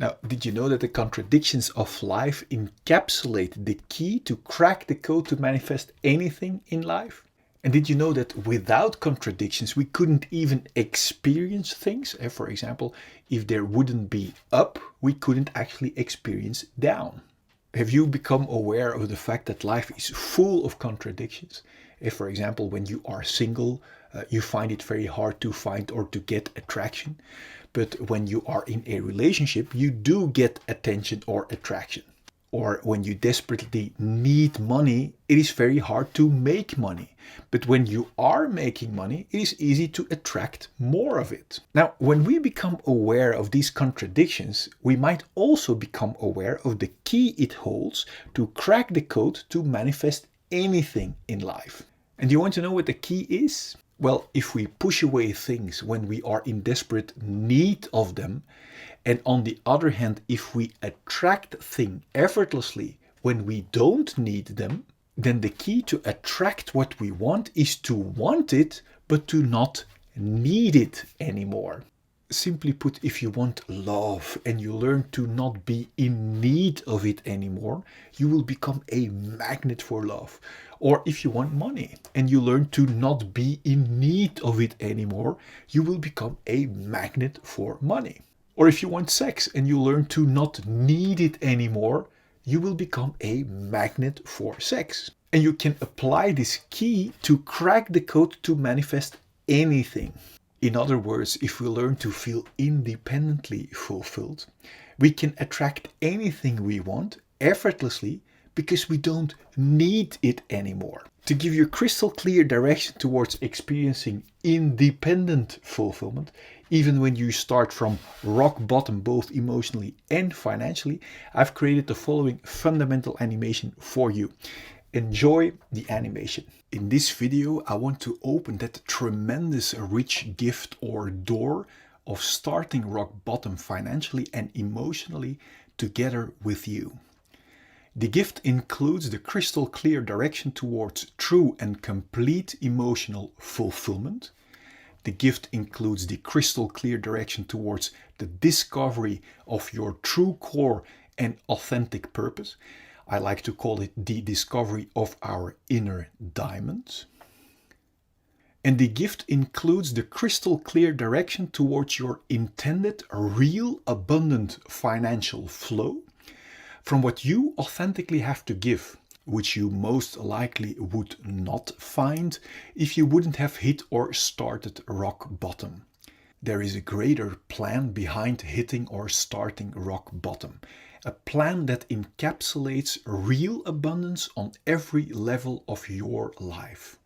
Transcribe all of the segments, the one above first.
Now, did you know that the contradictions of life encapsulate the key to crack the code to manifest anything in life? And did you know that without contradictions, we couldn't even experience things? For example, if there wouldn't be up, we couldn't actually experience down. Have you become aware of the fact that life is full of contradictions? If, for example, when you are single, you find it very hard to find or to get attraction. But when you are in a relationship, you do get attention or attraction. Or when you desperately need money, it is very hard to make money. But when you are making money, it is easy to attract more of it. Now, when we become aware of these contradictions, we might also become aware of the key it holds to crack the code to manifest anything in life. And you want to know what the key is? Well, if we push away things when we are in desperate need of them, and on the other hand, if we attract things effortlessly when we don't need them, then the key to attract what we want is to want it, but to not need it anymore. Simply put, if you want love and you learn to not be in need of it anymore, you will become a magnet for love. Or if you want money and you learn to not be in need of it anymore, you will become a magnet for money. Or if you want sex and you learn to not need it anymore, you will become a magnet for sex. And you can apply this key to crack the code to manifest anything. In other words, if we learn to feel independently fulfilled, we can attract anything we want effortlessly because we don't need it anymore. To give you crystal clear direction towards experiencing independent fulfillment, even when you start from rock bottom both emotionally and financially, I've created the following fundamental animation for you. Enjoy the animation. In this video, I want to open that tremendous rich gift or door of starting rock bottom financially and emotionally together with you. The gift includes the crystal clear direction towards true and complete emotional fulfillment. The gift includes the crystal clear direction towards the discovery of your true core and authentic purpose. I like to call it the discovery of our inner diamond. And the gift includes the crystal clear direction towards your intended, real, abundant financial flow from what you authentically have to give, which you most likely would not find if you wouldn't have hit or started rock bottom. There is a greater plan behind hitting or starting rock bottom. A plan that encapsulates real abundance on every level of your life.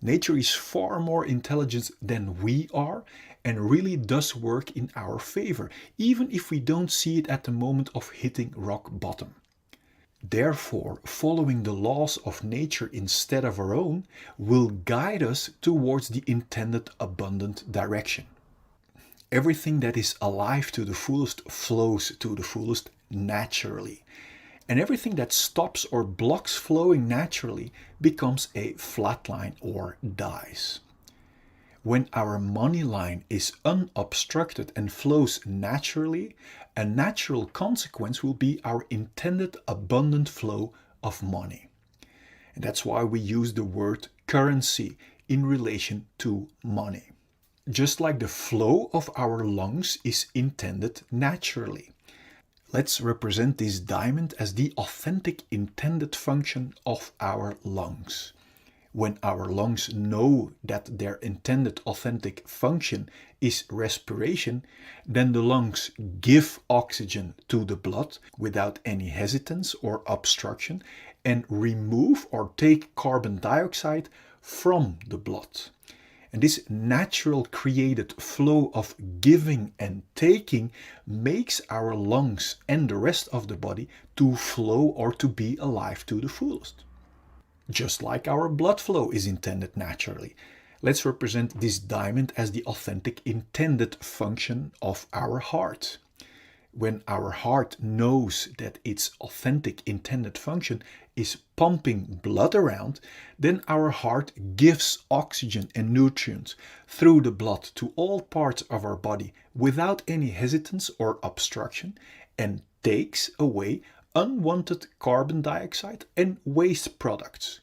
Nature is far more intelligent than we are and really does work in our favor, even if we don't see it at the moment of hitting rock bottom. Therefore, following the laws of nature instead of our own will guide us towards the intended abundant direction. Everything that is alive to the fullest flows to the fullest naturally. And everything that stops or blocks flowing naturally becomes a flat line or dies. When our money line is unobstructed and flows naturally, a natural consequence will be our intended abundant flow of money. And that's why we use the word currency in relation to money. Just like the flow of our lungs is intended naturally. Let's represent this diamond as the authentic intended function of our lungs. When our lungs know that their intended authentic function is respiration, then the lungs give oxygen to the blood without any hesitance or obstruction and remove or take carbon dioxide from the blood. And this natural created flow of giving and taking makes our lungs and the rest of the body to flow or to be alive to the fullest. Just like our blood flow is intended naturally. Let's represent this diamond as the authentic intended function of our heart. When our heart knows that its authentic intended function is pumping blood around, then our heart gives oxygen and nutrients through the blood to all parts of our body without any hesitance or obstruction, and takes away unwanted carbon dioxide and waste products.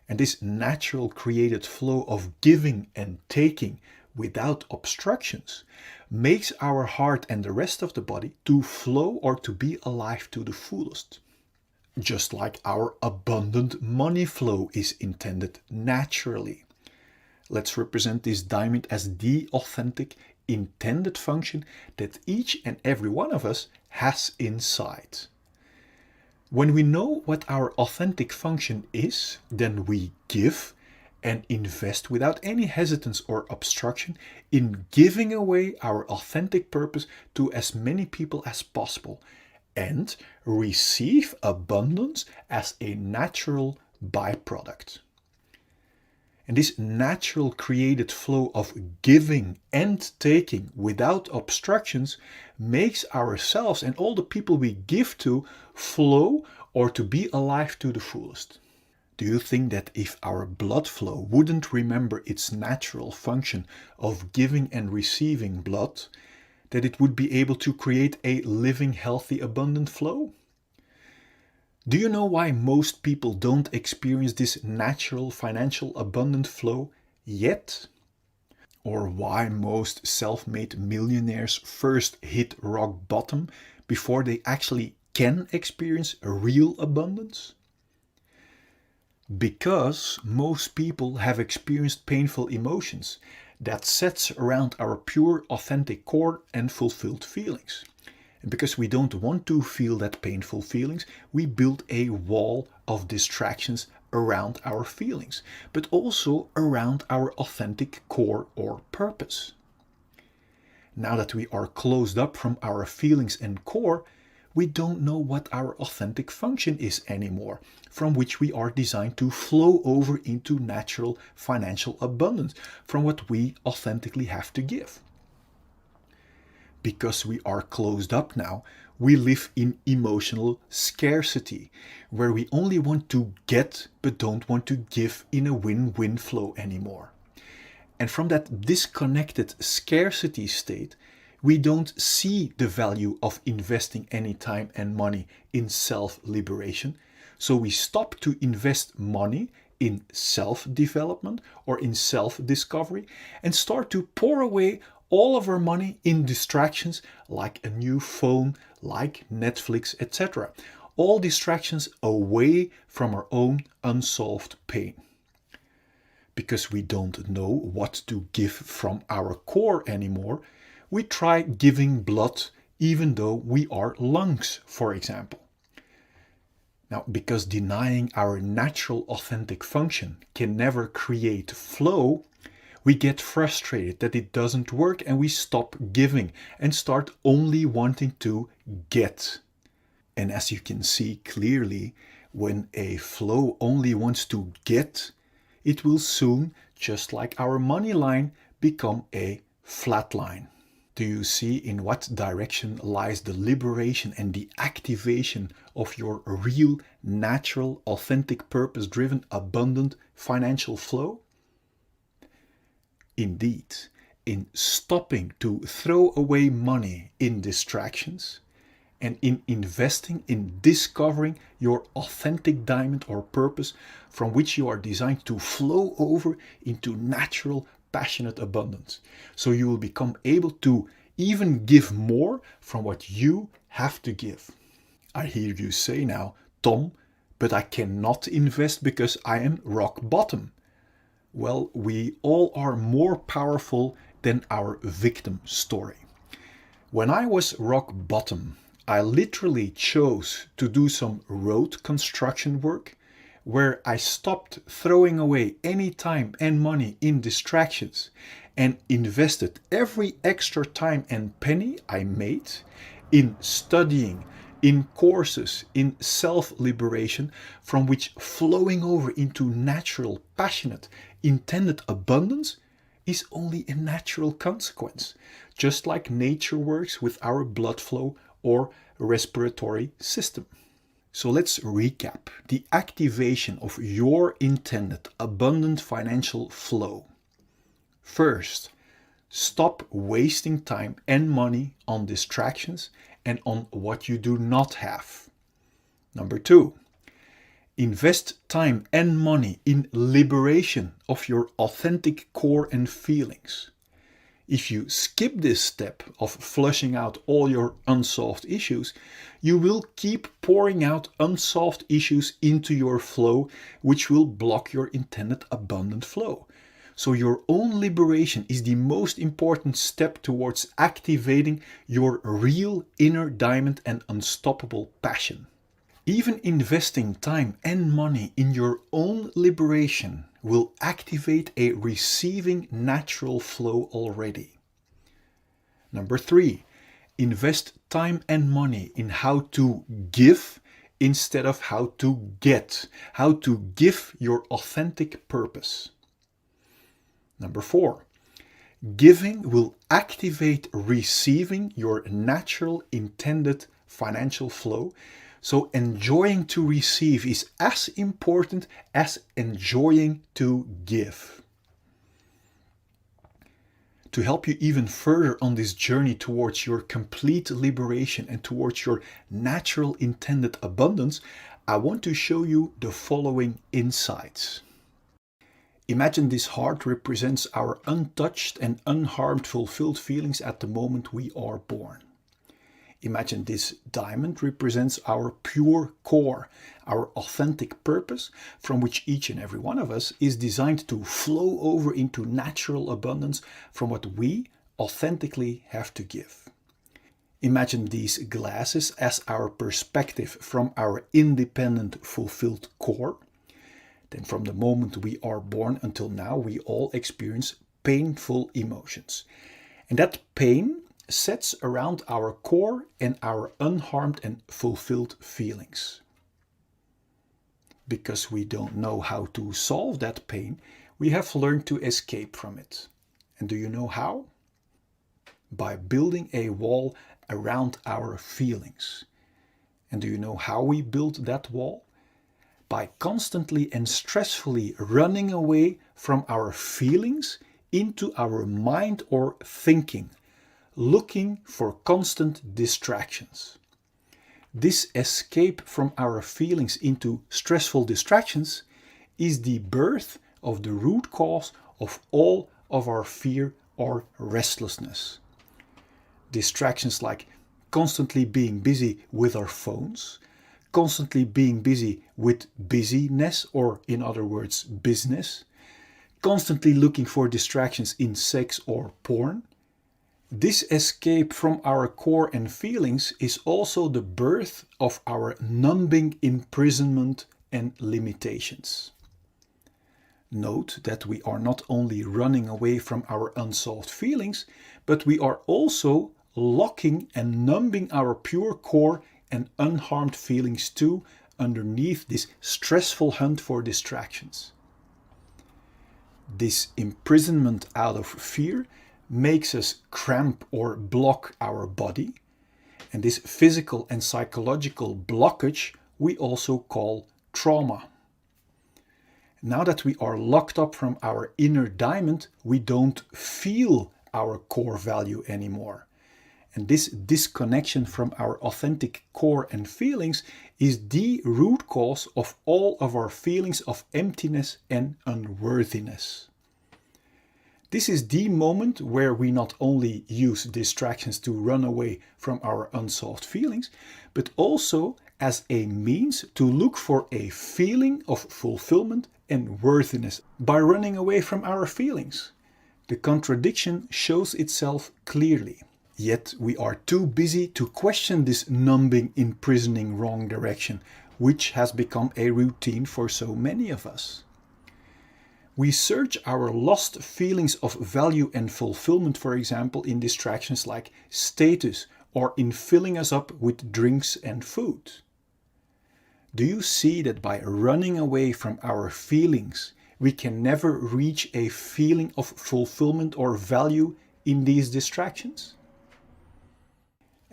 And this natural created flow of giving and taking without obstructions makes our heart and the rest of the body to flow or to be alive to the fullest. Just like our abundant money flow is intended naturally. Let's represent this diamond as the authentic intended function that each and every one of us has inside. When we know what our authentic function is, then we give and invest without any hesitance or obstruction in giving away our authentic purpose to as many people as possible, and receive abundance as a natural byproduct. And this natural created flow of giving and taking without obstructions makes ourselves and all the people we give to flow or to be alive to the fullest. Do you think that if our blood flow wouldn't remember its natural function of giving and receiving blood, that it would be able to create a living, healthy, abundant flow? Do you know why most people don't experience this natural financial abundant flow yet? Or why most self-made millionaires first hit rock bottom before they actually can experience a real abundance? Because most people have experienced painful emotions that sets around our pure, authentic core and fulfilled feelings. And because we don't want to feel that painful feelings, we build a wall of distractions around our feelings, but also around our authentic core or purpose. Now that we are closed up from our feelings and core, we don't know what our authentic function is anymore, from which we are designed to flow over into natural financial abundance, from what we authentically have to give. Because we are closed up now, we live in emotional scarcity, where we only want to get but don't want to give in a win-win flow anymore. And from that disconnected scarcity state, we don't see the value of investing any time and money in self-liberation. So we stop to invest money in self-development or in self-discovery and start to pour away all of our money in distractions like a new phone, like Netflix, etc. All distractions away from our own unsolved pain. Because we don't know what to give from our core anymore, we try giving blood even though we are lungs, for example. Now, because denying our natural authentic function can never create flow, we get frustrated that it doesn't work and we stop giving and start only wanting to get. And as you can see clearly, when a flow only wants to get, it will soon, just like our money line, become a flat line. Do you see in what direction lies the liberation and the activation of your real, natural, authentic, purpose-driven, abundant financial flow? Indeed, in stopping to throw away money in distractions and in investing in discovering your authentic diamond or purpose from which you are designed to flow over into natural, passionate abundance. So you will become able to even give more from what you have to give. I hear you say now, Tom, but I cannot invest because I am rock bottom. Well, we all are more powerful than our victim story. When I was rock bottom, I literally chose to do some road construction work where I stopped throwing away any time and money in distractions and invested every extra time and penny I made in studying, in courses, in self-liberation, from which flowing over into natural, passionate, intended abundance is only a natural consequence, just like nature works with our blood flow or respiratory system. So let's recap the activation of your intended abundant financial flow. First, stop wasting time and money on distractions and on what you do not have. Number 2, invest time and money in liberation of your authentic core and feelings. If you skip this step of flushing out all your unsolved issues, you will keep pouring out unsolved issues into your flow, which will block your intended abundant flow. So your own liberation is the most important step towards activating your real inner diamond and unstoppable passion. Even investing time and money in your own liberation will activate a receiving natural flow already. Number 3, invest time and money in how to give instead of how to get, how to give your authentic purpose. Number 4, giving will activate receiving your natural intended financial flow. So enjoying to receive is as important as enjoying to give. To help you even further on this journey towards your complete liberation and towards your natural intended abundance, I want to show you the following insights. Imagine this heart represents our untouched and unharmed fulfilled feelings at the moment we are born. Imagine this diamond represents our pure core, our authentic purpose, from which each and every one of us is designed to flow over into natural abundance from what we authentically have to give. Imagine these glasses as our perspective from our independent, fulfilled core. Then from the moment we are born until now, we all experience painful emotions. And that pain sets around our core and our unharmed and fulfilled feelings. Because we don't know how to solve that pain, we have learned to escape from it. And do you know how? By building a wall around our feelings. And do you know how we build that wall? By constantly and stressfully running away from our feelings into our mind or thinking, looking for constant distractions. This escape from our feelings into stressful distractions is the birth of the root cause of all of our fear or restlessness. Distractions like constantly being busy with our phones, constantly being busy with busyness, or in other words, business, constantly looking for distractions in sex or porn. This escape from our core and feelings is also the birth of our numbing imprisonment and limitations. Note that we are not only running away from our unsolved feelings, but we are also locking and numbing our pure core and unharmed feelings too underneath this stressful hunt for distractions. This imprisonment out of fear makes us cramp or block our body, and this physical and psychological blockage we also call trauma. Now that we are locked up from our inner diamond, we don't feel our core value anymore. And this disconnection from our authentic core and feelings is the root cause of all of our feelings of emptiness and unworthiness. This is the moment where we not only use distractions to run away from our unsolved feelings, but also as a means to look for a feeling of fulfillment and worthiness by running away from our feelings. The contradiction shows itself clearly. Yet we are too busy to question this numbing, imprisoning wrong direction, which has become a routine for so many of us. We search our lost feelings of value and fulfillment, for example, in distractions like status or in filling us up with drinks and food. Do you see that by running away from our feelings, we can never reach a feeling of fulfillment or value in these distractions?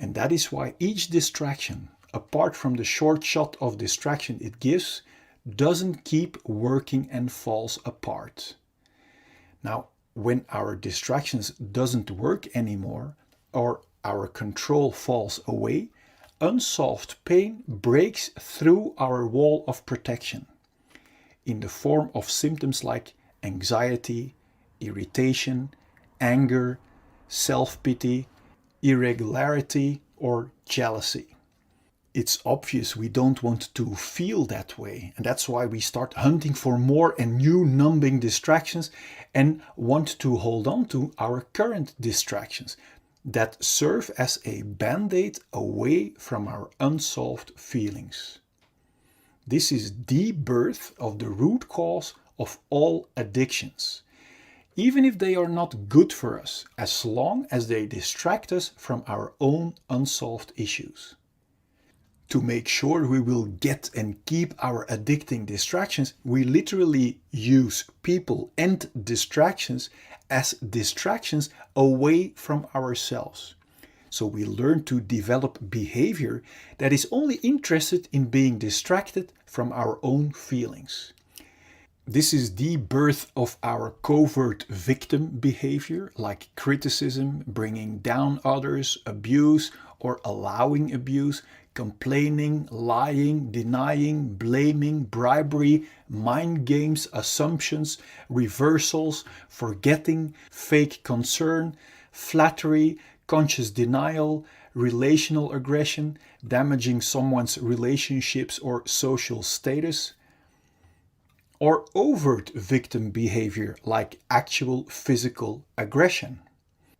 And that is why each distraction, apart from the short shot of distraction it gives, doesn't keep working and falls apart. Now, when our distractions doesn't work anymore, or our control falls away, unsolved pain breaks through our wall of protection in the form of symptoms like anxiety, irritation, anger, self-pity, irregularity, or jealousy. It's obvious we don't want to feel that way, and that's why we start hunting for more and new numbing distractions and want to hold on to our current distractions that serve as a band-aid away from our unsolved feelings. This is the birth of the root cause of all addictions, even if they are not good for us, as long as they distract us from our own unsolved issues. To make sure we will get and keep our addicting distractions, we literally use people and distractions as distractions away from ourselves. So we learn to develop behavior that is only interested in being distracted from our own feelings. This is the birth of our covert victim behavior, like criticism, bringing down others, abuse or allowing abuse, complaining, lying, denying, blaming, bribery, mind games, assumptions, reversals, forgetting, fake concern, flattery, conscious denial, relational aggression, damaging someone's relationships or social status, or overt victim behavior like actual physical aggression.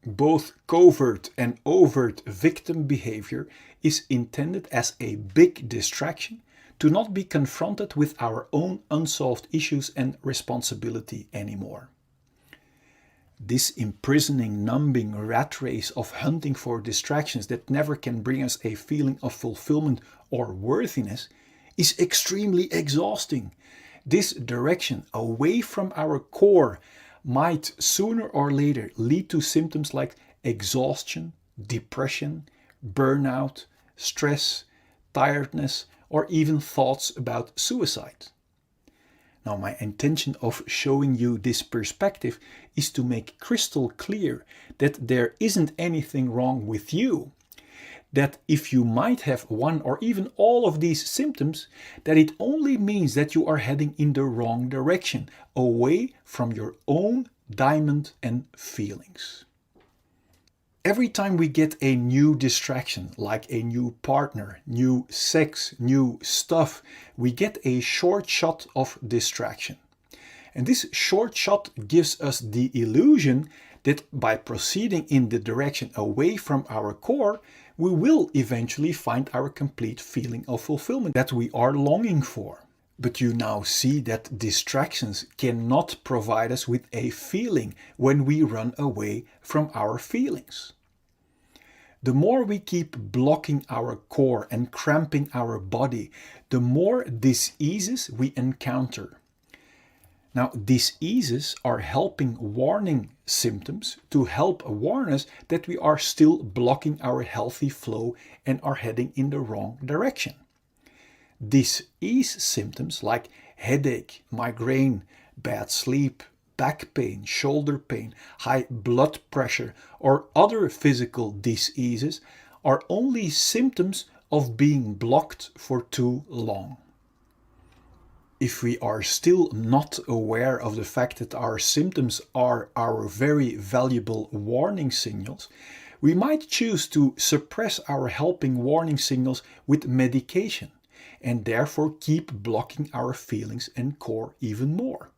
Both covert and overt victim behavior is intended as a big distraction to not be confronted with our own unsolved issues and responsibility anymore. This imprisoning, numbing rat race of hunting for distractions that never can bring us a feeling of fulfillment or worthiness is extremely exhausting. This direction away from our core might sooner or later lead to symptoms like exhaustion, depression, burnout, stress, tiredness, or even thoughts about suicide. Now, my intention of showing you this perspective is to make crystal clear that there isn't anything wrong with you. That if you might have one or even all of these symptoms, that it only means that you are heading in the wrong direction, away from your own diamond and feelings. Every time we get a new distraction, like a new partner, new sex, new stuff, we get a short shot of distraction. And this short shot gives us the illusion that by proceeding in the direction away from our core, we will eventually find our complete feeling of fulfillment that we are longing for. But you now see that distractions cannot provide us with a feeling when we run away from our feelings. The more we keep blocking our core and cramping our body, the more diseases we encounter. Now, diseases are helping warning symptoms to help warn us that we are still blocking our healthy flow and are heading in the wrong direction. Disease symptoms like headache, migraine, bad sleep, back pain, shoulder pain, high blood pressure, or other physical diseases are only symptoms of being blocked for too long. If we are still not aware of the fact that our symptoms are our very valuable warning signals, we might choose to suppress our helping warning signals with medication and therefore keep blocking our feelings and core even more.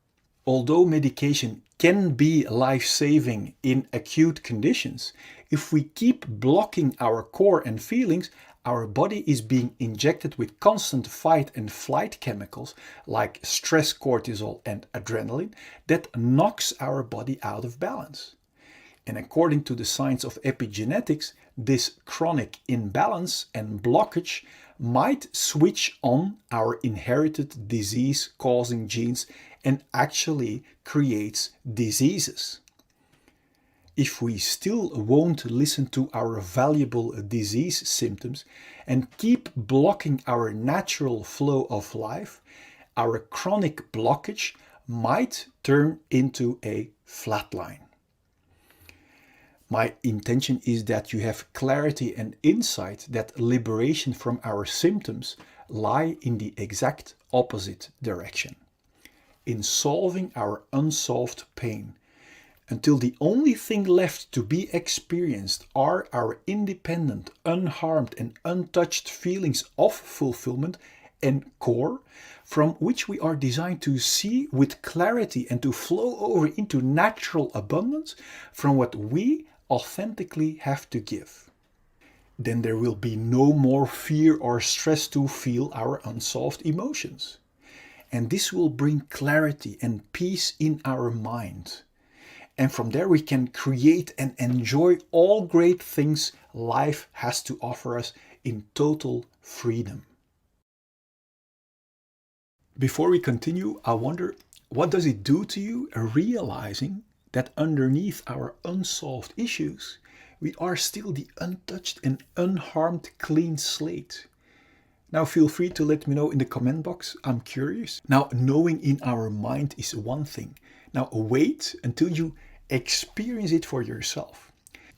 Although medication can be life-saving in acute conditions, if we keep blocking our core and feelings, our body is being injected with constant fight and flight chemicals like stress cortisol and adrenaline that knocks our body out of balance. And according to the science of epigenetics, this chronic imbalance and blockage might switch on our inherited disease-causing genes and actually creates diseases. if we still won't listen to our valuable disease symptoms and keep blocking our natural flow of life, our chronic blockage might turn into a flatline. My intention is that you have clarity and insight that liberation from our symptoms lie in the exact opposite direction, in solving our unsolved pain, until the only thing left to be experienced are our independent, unharmed and untouched feelings of fulfillment and core, from which we are designed to see with clarity and to flow over into natural abundance from what we authentically have to give. Then there will be no more fear or stress to feel our unsolved emotions. And this will bring clarity and peace in our mind. And from there we can create and enjoy all great things life has to offer us in total freedom. Before we continue, I wonder, what does it do to you realizing that underneath our unsolved issues, we are still the untouched and unharmed clean slate? Now feel free to let me know in the comment box. I'm curious. Now, knowing in our mind is one thing. Now wait until you experience it for yourself.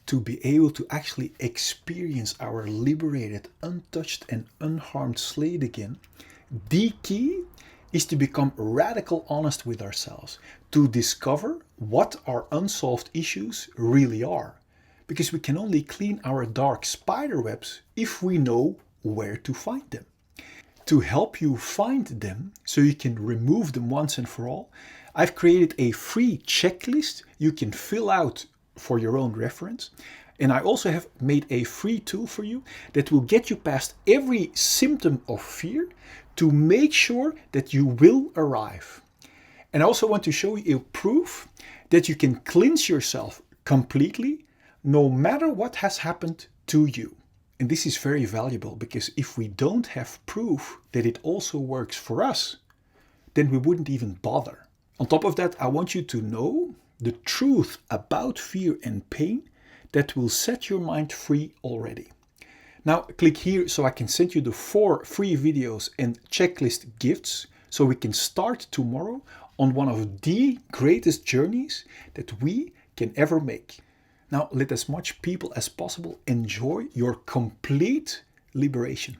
To be able to actually experience our liberated, untouched and unharmed slate again, the key is to become radical honest with ourselves, to discover what our unsolved issues really are. Because we can only clean our dark spider webs if we know where to find them. To help you find them, so you can remove them once and for all, I've created a free checklist you can fill out for your own reference. And I also have made a free tool for you that will get you past every symptom of fear to make sure that you will arrive. And I also want to show you a proof that you can cleanse yourself completely no matter what has happened to you. And this is very valuable, because if we don't have proof that it also works for us, then we wouldn't even bother. On top of that, I want you to know the truth about fear and pain that will set your mind free already. Now click here so I can send you the 4 free videos and checklist gifts so we can start tomorrow on one of the greatest journeys that we can ever make. Now let as much people as possible enjoy your complete liberation.